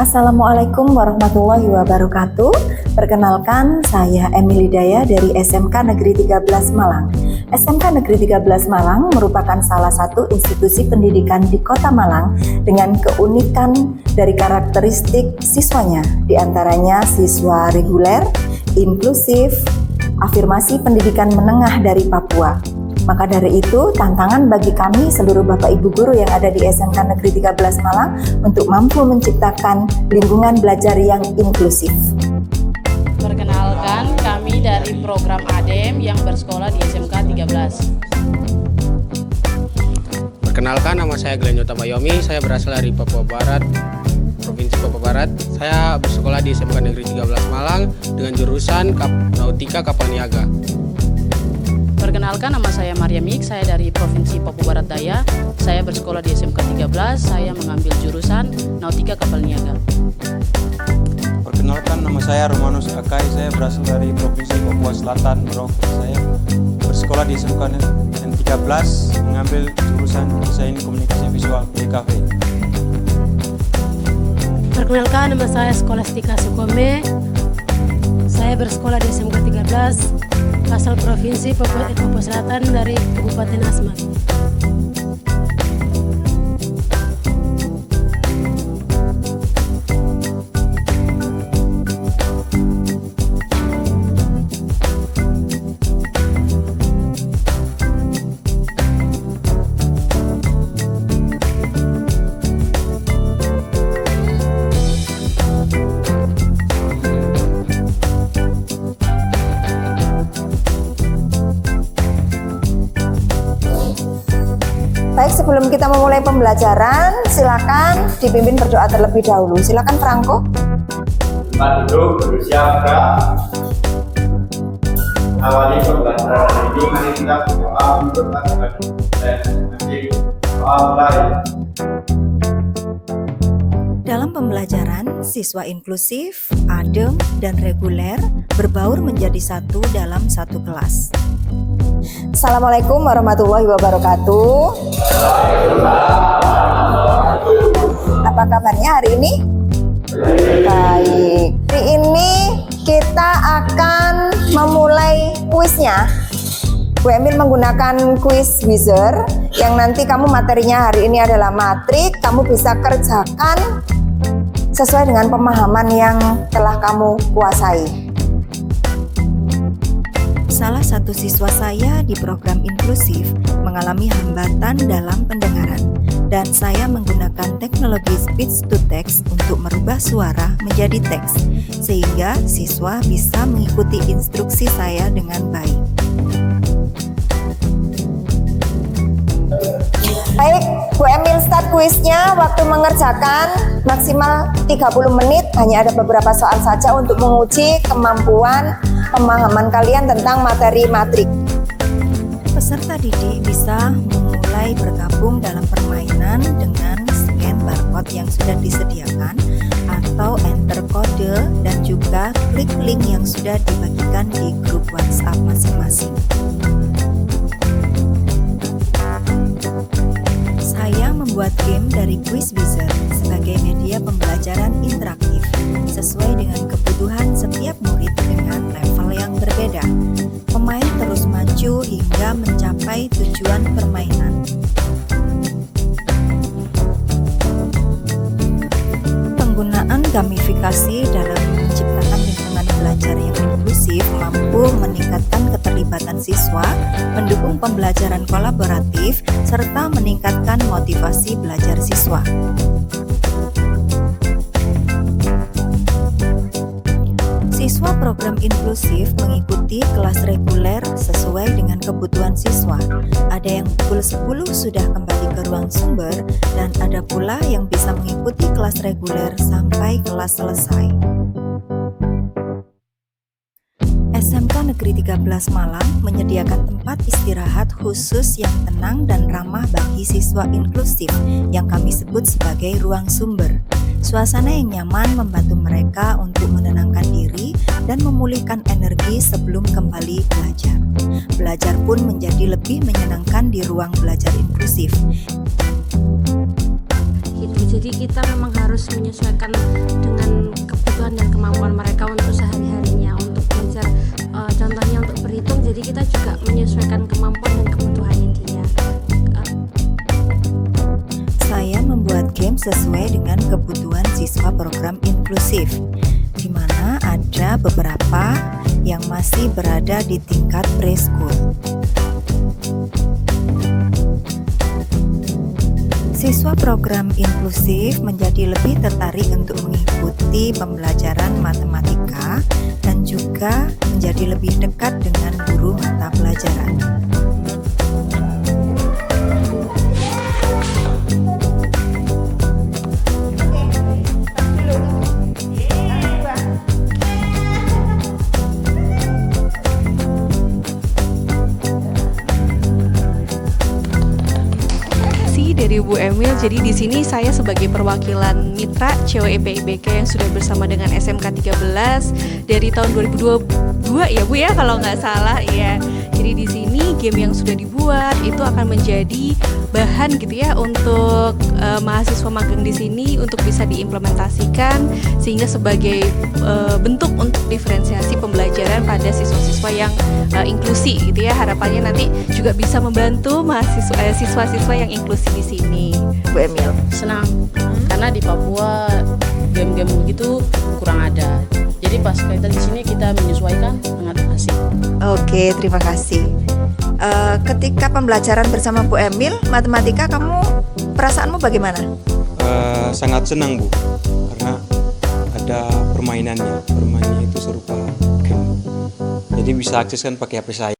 Assalamualaikum warahmatullahi wabarakatuh. Perkenalkan, saya Emily Daya dari SMK Negeri 13 Malang. SMK Negeri 13 Malang merupakan salah satu institusi pendidikan di Kota Malang dengan keunikan dari karakteristik siswanya, diantaranya siswa reguler, inklusif, afirmasi pendidikan menengah dari Papua. Maka dari itu, tantangan bagi kami seluruh Bapak Ibu Guru yang ada di SMK Negeri 13 Malang untuk mampu menciptakan lingkungan belajar yang inklusif. Perkenalkan, kami dari program ADEM yang bersekolah di SMK 13. Perkenalkan, nama saya Glenn Yota Bayomi, saya berasal dari Papua Barat, Provinsi Papua Barat. Saya bersekolah di SMK Negeri 13 Malang dengan jurusan Nautika Kapal Niaga. Perkenalkan, nama saya Maria Mik, saya dari Provinsi Papua Barat Daya. Saya bersekolah di SMK 13, saya mengambil jurusan Nautika Kapal Niaga. Perkenalkan, nama saya Romanus Akai, saya berasal dari Provinsi Papua Selatan, Merauke. Saya bersekolah di SMK N13, mengambil jurusan Desain Komunikasi Visual DKV. Perkenalkan, nama saya Skolastika Sukome, saya bersekolah di SMK 13, asal Provinsi Papua Selatan dari Kabupaten Asmat. Baik, sebelum kita memulai pembelajaran, silakan dipimpin berdoa terlebih dahulu. Silakan Franco. Tempat duduk, bersiap, gerak. Awali pembelajaran hari ini, mari kita berdoa untuk Tuhan dan nanti doa mulai. Dalam pembelajaran, siswa inklusif, adem, dan reguler berbaur menjadi satu dalam satu kelas. Assalamualaikum warahmatullahi wabarakatuh. Apa kabarnya hari ini? Baik. Hari ini kita akan memulai kuisnya. Bu Emil menggunakan quiz wizard yang nanti kamu materinya hari ini adalah matrik. Kamu bisa kerjakan sesuai dengan pemahaman yang telah kamu kuasai. Salah satu siswa saya di program inklusif mengalami hambatan dalam pendengaran dan saya menggunakan teknologi speech to text untuk merubah suara menjadi teks sehingga siswa bisa mengikuti instruksi saya dengan baik. Baik, Bu Emil start kuisnya. Waktu mengerjakan maksimal 30 menit. Hanya ada beberapa soal saja untuk menguji kemampuan pemahaman kalian tentang materi matrik. Peserta didik bisa memulai bergabung dalam permainan dengan scan barcode yang sudah disediakan atau enter kode dan juga klik link yang sudah dibagikan di grup WhatsApp masing-masing. Saya membuat game dari Quiz Wizard sebagai media pembelajaran interaktif sesuai dengan kebutuhan setiap murid dengan level yang berbeda. Pemain terus maju hingga mencapai tujuan permainan. Penggunaan gamifikasi dalam menciptakan lingkungan belajar yang inklusif mampu meningkatkan keterlibatan siswa, mendukung pembelajaran kolaboratif, serta meningkatkan motivasi belajar siswa. Siswa program inklusif mengikuti kelas reguler sesuai dengan kebutuhan siswa. Ada yang pukul 10 sudah kembali ke ruang sumber dan ada pula yang bisa mengikuti kelas reguler sampai kelas selesai. SMK Negeri 13 Malang menyediakan tempat istirahat khusus yang tenang dan ramah bagi siswa inklusif yang kami sebut sebagai ruang sumber. Suasana yang nyaman membantu mereka untuk menenangkan diri dan memulihkan energi sebelum kembali belajar. Belajar pun menjadi lebih menyenangkan di ruang belajar inklusif. Itu Jadi kita memang harus menyesuaikan dengan kebutuhan dan kemampuan mereka untuk sehari-harinya, untuk belajar contohnya untuk berhitung, jadi kita juga menyesuaikan kemampuan dan kebutuhannya dia. Saya membuat game sesuai dengan kebutuhan siswa program inklusif, di mana ada beberapa yang masih berada di tingkat preschool. Siswa program inklusif menjadi lebih tertarik untuk mengikuti pembelajaran matematika dan juga menjadi lebih dekat dengan guru mata pelajaran. Dari Bu Emil, jadi di sini saya sebagai perwakilan mitra CWEP-IBK yang sudah bersama dengan SMK 13 dari tahun 2022 ya Bu ya, kalau nggak salah ya. Jadi di sini game yang sudah dibuat itu akan menjadi bahan gitu ya untuk mahasiswa magang di sini untuk bisa diimplementasikan sehingga sebagai bentuk untuk diferensiasi pembelajaran pada siswa-siswa yang inklusi gitu ya. Harapannya nanti juga bisa membantu siswa-siswa yang inklusi di sini. Bu Emil. Senang karena di Papua game-game begitu kurang ada. Jadi pas kita di sini kita menyesuaikan sangat asik. Oke, terima kasih. Ketika pembelajaran bersama Bu Emil, matematika, perasaanmu bagaimana? Sangat senang Bu, karena ada permainannya itu serupa game. Jadi bisa akses kan pakai HP saya.